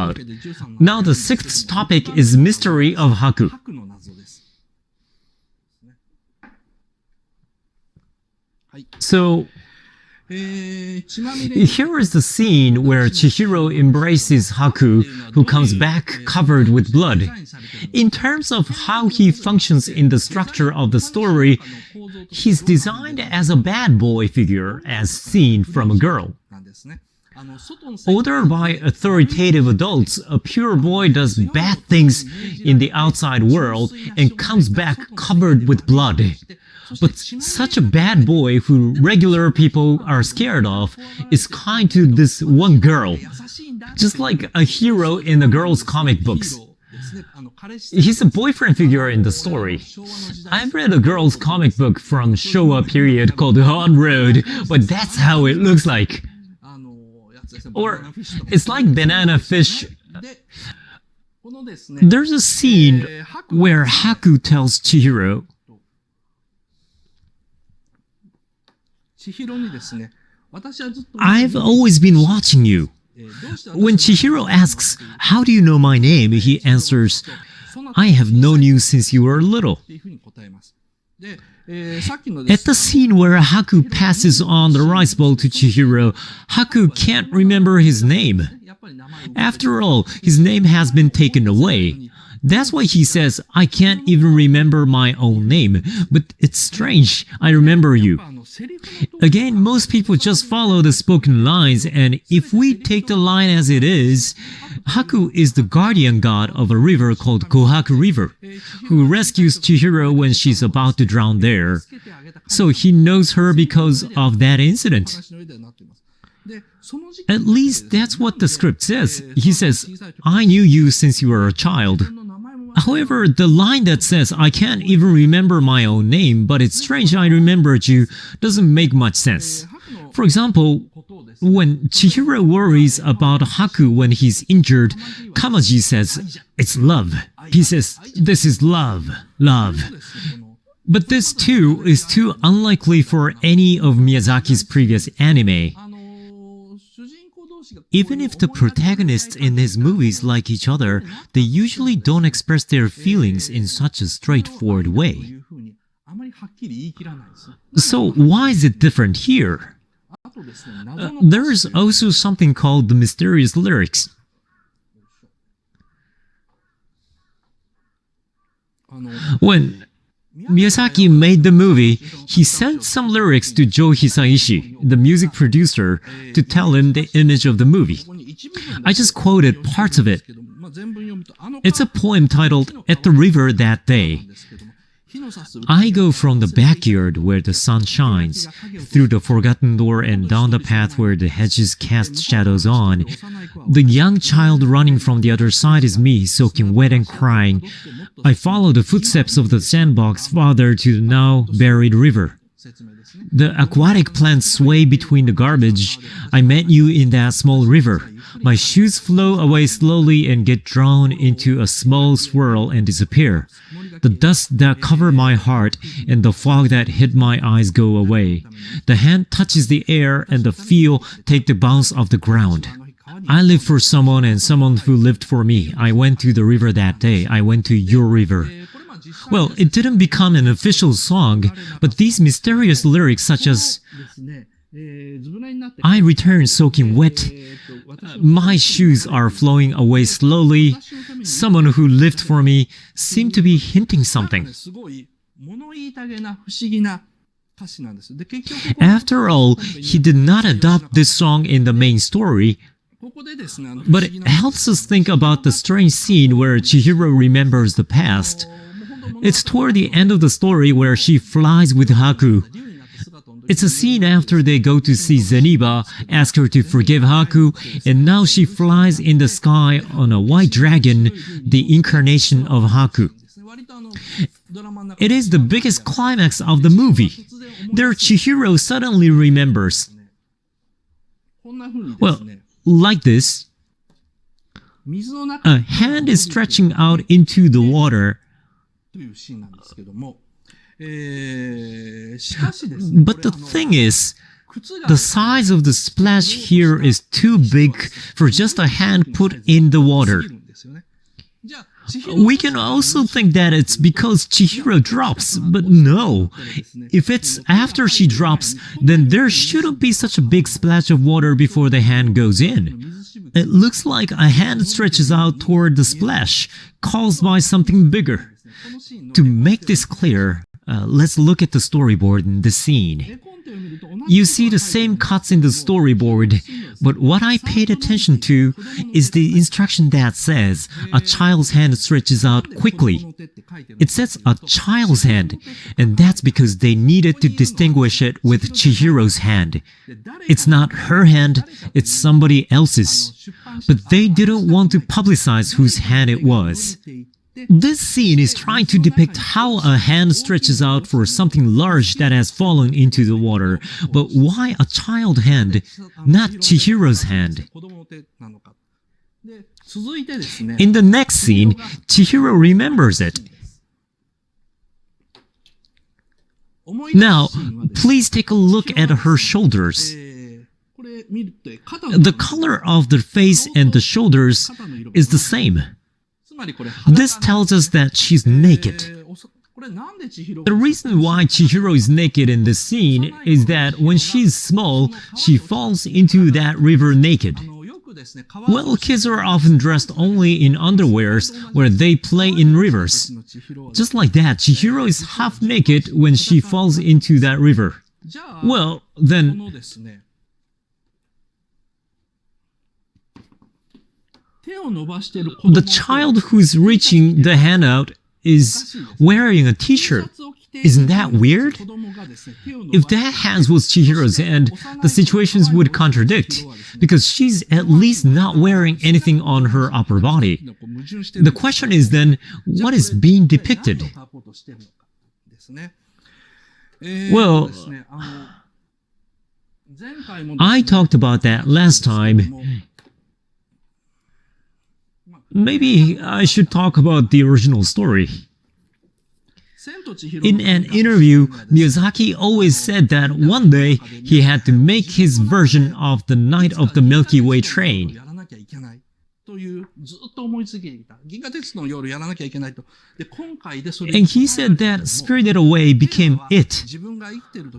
about. Now the sixth topic is mystery of Haku. So, here is the scene where Chihiro embraces Haku, who comes back covered with blood. In terms of how he functions in the structure of the story, he's designed as a bad boy figure as seen from a girl. Ordered by authoritative adults, a pure boy does bad things in the outside world and comes back covered with blood. But such a bad boy who regular people are scared of is kind to this one girl, just like a hero in the girls' comic books. He's a boyfriend figure in the story. I've read a girls' comic book from Showa period called Hot Road, but that's how it looks like. Or it's like banana fish. There's a scene where Haku tells Chihiro, "I've always been watching you." When Chihiro asks, "How do you know my name?" he answers, "I have known you since you were little." At the scene where Haku passes on the rice bowl to Chihiro, Haku can't remember his name. After all, his name has been taken away. That's why he says, "I can't even remember my own name, but it's strange, I remember you." Again, most people just follow the spoken lines, and if we take the line as it is, Haku is the guardian god of a river called Kohaku River, who rescues Chihiro when she's about to drown there. So he knows her because of that incident. At least that's what the script says. He says, "I knew you since you were a child." However, the line that says, "I can't even remember my own name, but it's strange I remembered you," doesn't make much sense. For example, when Chihiro worries about Haku when he's injured, Kamaji says, "It's love." He says, "This is love, love." But this too is too unlikely for any of Miyazaki's previous anime. Even if the protagonists in his movies like each other, they usually don't express their feelings in such a straightforward way. So why is it different here? There is also something called the mysterious lyrics. When Miyazaki made the movie, he sent some lyrics to Joe Hisaishi, the music producer, to tell him the image of the movie. I just quoted parts of it. It's a poem titled "At the River That Day." "I go from the backyard where the sun shines, through the forgotten door and down the path where the hedges cast shadows on. The young child running from the other side is me, soaking wet and crying. I follow the footsteps of the sandbox farther to the now buried river. The aquatic plants sway between the garbage. I met you in that small river. My shoes flow away slowly and get drawn into a small swirl and disappear. The dust that covered my heart and the fog that hid my eyes go away. The hand touches the air and the feel take the bounce of the ground. I live for someone and someone who lived for me. I went to the river that day. I went to your river." Well, it didn't become an official song, but these mysterious lyrics such as "I return soaking wet," "My shoes are flowing away slowly," "Someone who lived for me," seem to be hinting something. After all, he did not adopt this song in the main story, but it helps us think about the strange scene where Chihiro remembers the past. It's toward the end of the story where she flies with Haku. It's a scene after they go to see Zeniba, ask her to forgive Haku, and now she flies in the sky on a white dragon, the incarnation of Haku. It is the biggest climax of the movie. There Chihiro suddenly remembers. Well, like this. A hand is stretching out into the water. But the thing is, The size of the splash here is too big for just a hand put in the water. We can also think that it's because Chihiro drops, but no. If it's after she drops, then there shouldn't be such a big splash of water before the hand goes in. It looks like a hand stretches out toward the splash, caused by something bigger. To make this clear, let's look at the storyboard in the scene. You see the same cuts in the storyboard, but what I paid attention to is the instruction that says a child's hand stretches out quickly. It says a child's hand, and that's because they needed to distinguish it with Chihiro's hand. It's not her hand, it's somebody else's. But they didn't want to publicize whose hand it was. This scene is trying to depict how a hand stretches out for something large that has fallen into the water, but why a child hand, not Chihiro's hand? In the next scene, Chihiro remembers it. Now, please take a look at her shoulders. The color of the face and the shoulders is the same. This tells us that she's naked. The reason why Chihiro is naked in this scene is that when she's small, she falls into that river naked. Well, kids are often dressed only in underwears where they play in rivers. Just like that, Chihiro is half naked when she falls into that river. Well, then... the child who's reaching the hand out is wearing a t-shirt. Isn't that weird? If that hand was Chihiro's hand, the situations would contradict, because she's at least not wearing anything on her upper body. The question is then, what is being depicted? Well, I talked about that last time. Maybe I should talk about the original story. In an interview, Miyazaki always said that one day he had to make his version of the Night of the Milky Way train. And he said that Spirited Away became it.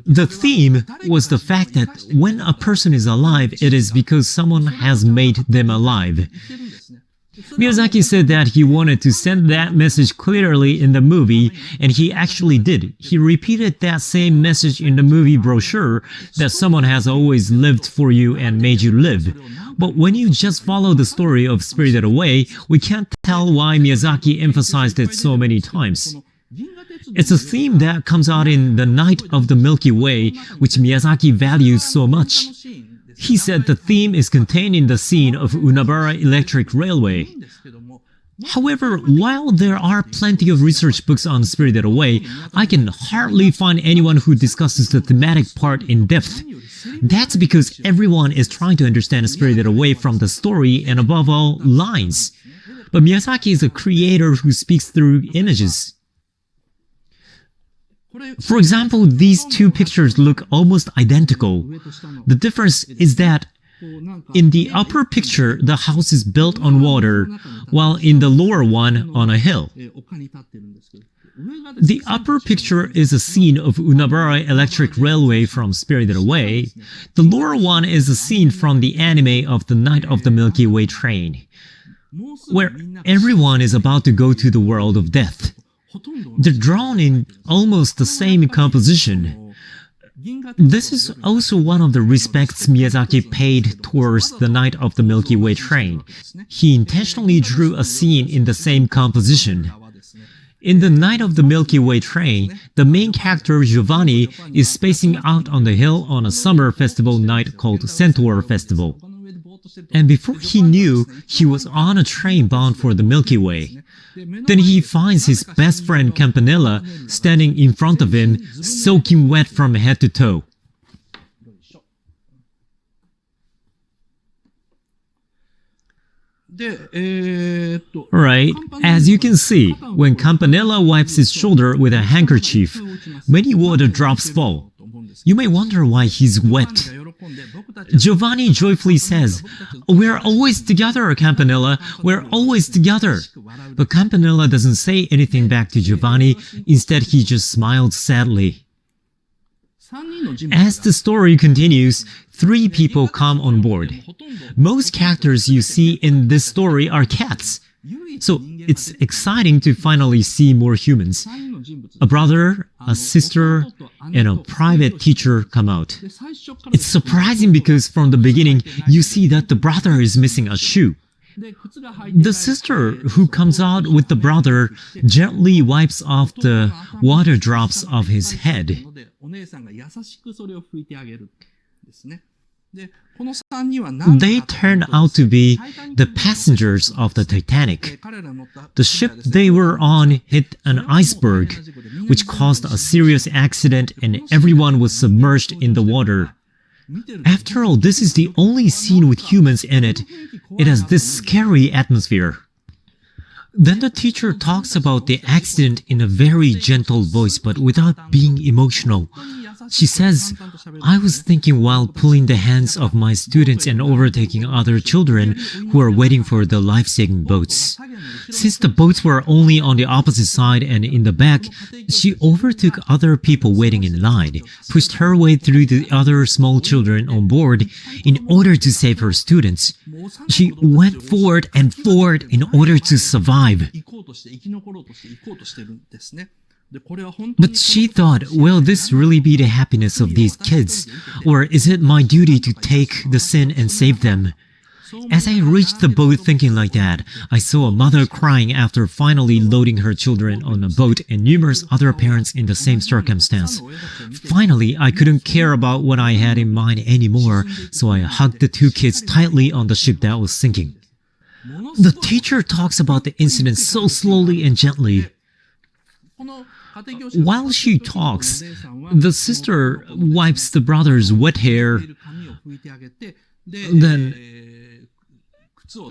The theme was the fact that when a person is alive, it is because someone has made them alive. Miyazaki said that he wanted to send that message clearly in the movie, and he actually did. He repeated that same message in the movie brochure, that someone has always lived for you and made you live. But when you just follow the story of Spirited Away, we can't tell why Miyazaki emphasized it so many times. It's a theme that comes out in The Night of the Milky Way, which Miyazaki values so much. He said the theme is contained in the scene of Unabara Electric Railway. However, while there are plenty of research books on Spirited Away, I can hardly find anyone who discusses the thematic part in depth. That's because everyone is trying to understand Spirited Away from the story and above all, lines. But Miyazaki is a creator who speaks through images. For example, these two pictures look almost identical. The difference is that in the upper picture, the house is built on water, while in the lower one, on a hill. The upper picture is a scene of Unabara Electric Railway from Spirited Away. The lower one is a scene from the anime of The Night of the Milky Way train, where everyone is about to go to the world of death. They're drawn in almost the same composition. This is also one of the respects Miyazaki paid towards The Night of the Milky Way train. He intentionally drew a scene in the same composition. In The Night of the Milky Way train, the main character Giovanni is spacing out on the hill on a summer festival night called Centaur Festival. And before he knew, he was on a train bound for the Milky Way. Then he finds his best friend Campanella standing in front of him, soaking wet from head to toe. Right, as you can see, when Campanella wipes his shoulder with a handkerchief, many water drops fall. You may wonder why he's wet. Giovanni joyfully says, "We're always together, Campanella. We're always together." But Campanella doesn't say anything back to Giovanni. Instead, he just smiled sadly. As the story continues, 3 people come on board. Most characters you see in this story are cats. So it's exciting to finally see more humans. A brother, a sister, and a private teacher come out. It's surprising because from the beginning, you see that the brother is missing a shoe. The sister who comes out with the brother gently wipes off the water drops of his head. They turn out to be the passengers of the Titanic. The ship they were on hit an iceberg, which caused a serious accident and everyone was submerged in the water. After all, this is the only scene with humans in it. It has this scary atmosphere. Then the teacher talks about the accident in a very gentle voice but without being emotional. She says, "I was thinking while pulling the hands of my students and overtaking other children who are waiting for the life-saving boats. Since the boats were only on the opposite side and in the back, she overtook other people waiting in line, pushed her way through the other small children on board in order to save her students. She went forward and forward in order to survive." But she thought, will this really be the happiness of these kids? Or is it my duty to take the sin and save them? As I reached the boat thinking like that, I saw a mother crying after finally loading her children on a boat and numerous other parents in the same circumstance. Finally, I couldn't care about what I had in mind anymore, so I hugged the 2 kids tightly on the ship that was sinking. The teacher talks about the incident so slowly and gently. While she talks, the sister wipes the brother's wet hair, then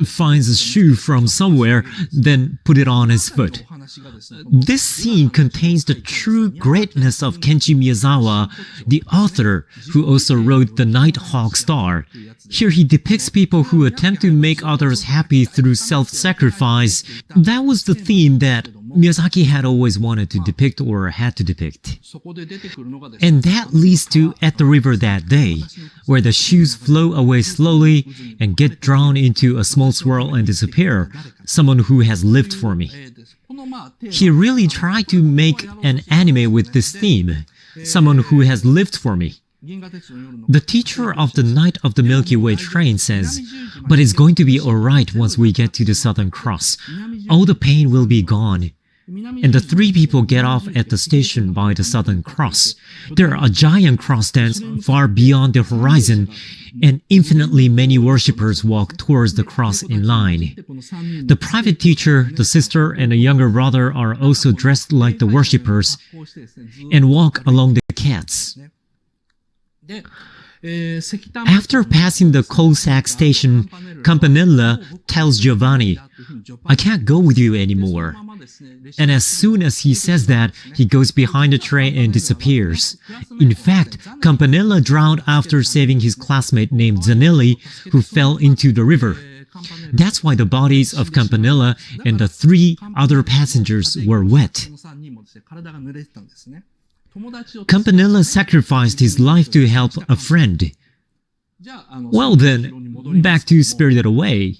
finds a shoe from somewhere, then put it on his foot. This scene contains the true greatness of Kenji Miyazawa, the author who also wrote The Nighthawk Star. Here he depicts people who attempt to make others happy through self-sacrifice. That was the theme that Miyazaki had always wanted to depict or had to depict. And that leads to At the River That Day, where the shoes flow away slowly and get drawn into a small swirl and disappear. Someone who has lived for me. He really tried to make an anime with this theme. Someone who has lived for me. The teacher of the Night of the Milky Way train says, "But it's going to be alright once we get to the Southern Cross. All the pain will be gone." And the 3 people get off at the station by the Southern Cross. There are a giant cross stands far beyond the horizon, and infinitely many worshippers walk towards the cross in line. The private teacher, the sister, and a younger brother are also dressed like the worshippers and walk along the cats. After passing the coal sack station, Campanella tells Giovanni, "I can't go with you anymore." And as soon as he says that, he goes behind the train and disappears. In fact, Campanella drowned after saving his classmate named Zanelli, who fell into the river. That's why the bodies of Campanella and the 3 other passengers were wet. Campanella sacrificed his life to help a friend. Well then, back to Spirited Away.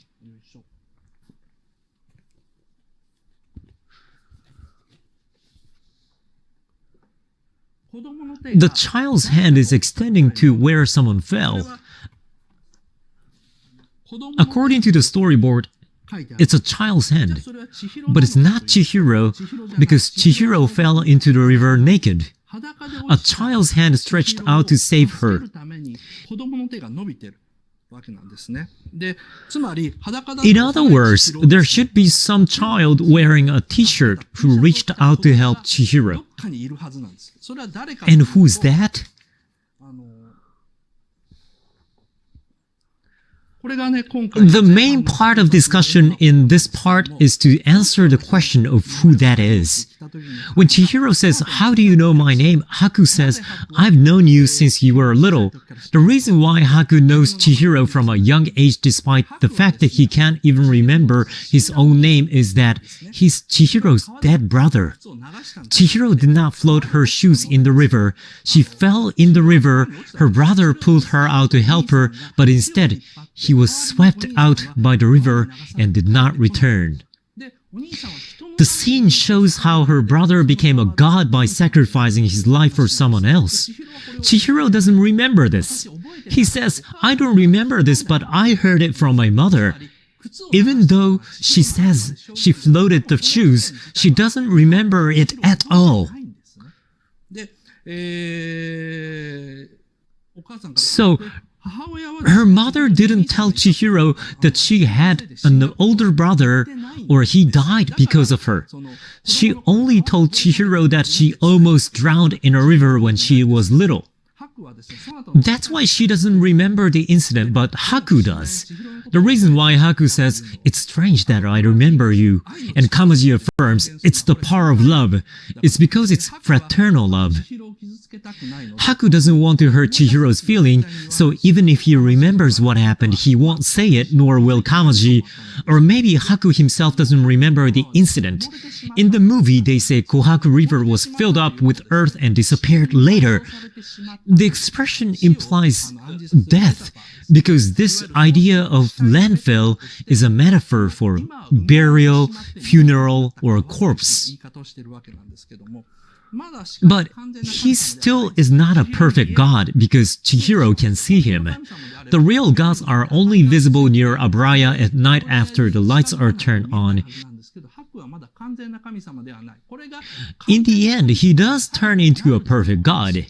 The child's hand is extending to where someone fell. According to the storyboard, it's a child's hand. But it's not Chihiro, because Chihiro fell into the river naked. A child's hand stretched out to save her. In other words, there should be some child wearing a t-shirt who reached out to help Chihiro. And who's that? The main part of discussion in this part is to answer the question of who that is. When Chihiro says, "How do you know my name?" Haku says, "I've known you since you were little." The reason why Haku knows Chihiro from a young age despite the fact that he can't even remember his own name is that he's Chihiro's dead brother. Chihiro did not float her shoes in the river. She fell in the river. Her brother pulled her out to help her, but instead, he was swept out by the river and did not return. The scene shows how her brother became a god by sacrificing his life for someone else. Chihiro doesn't remember this. He says, "I don't remember this, but I heard it from my mother." Even though she says she floated the shoes, she doesn't remember it at all. So, her mother didn't tell Chihiro that she had an older brother or he died because of her. She only told Chihiro that she almost drowned in a river when she was little. That's why she doesn't remember the incident, but Haku does. The reason why Haku says, "It's strange that I remember you," and Kamaji affirms, "It's the power of love," it's because it's fraternal love. Haku doesn't want to hurt Chihiro's feeling, so even if he remembers what happened, he won't say it, nor will Kamaji. Or maybe Haku himself doesn't remember the incident. In the movie, they say Kohaku River was filled up with earth and disappeared later. The expression implies death, because this idea of landfill is a metaphor for burial, funeral, or a corpse. But he still is not a perfect god because Chihiro can see him. The real gods are only visible near Aburaya at night after the lights are turned on. In the end, he does turn into a perfect god.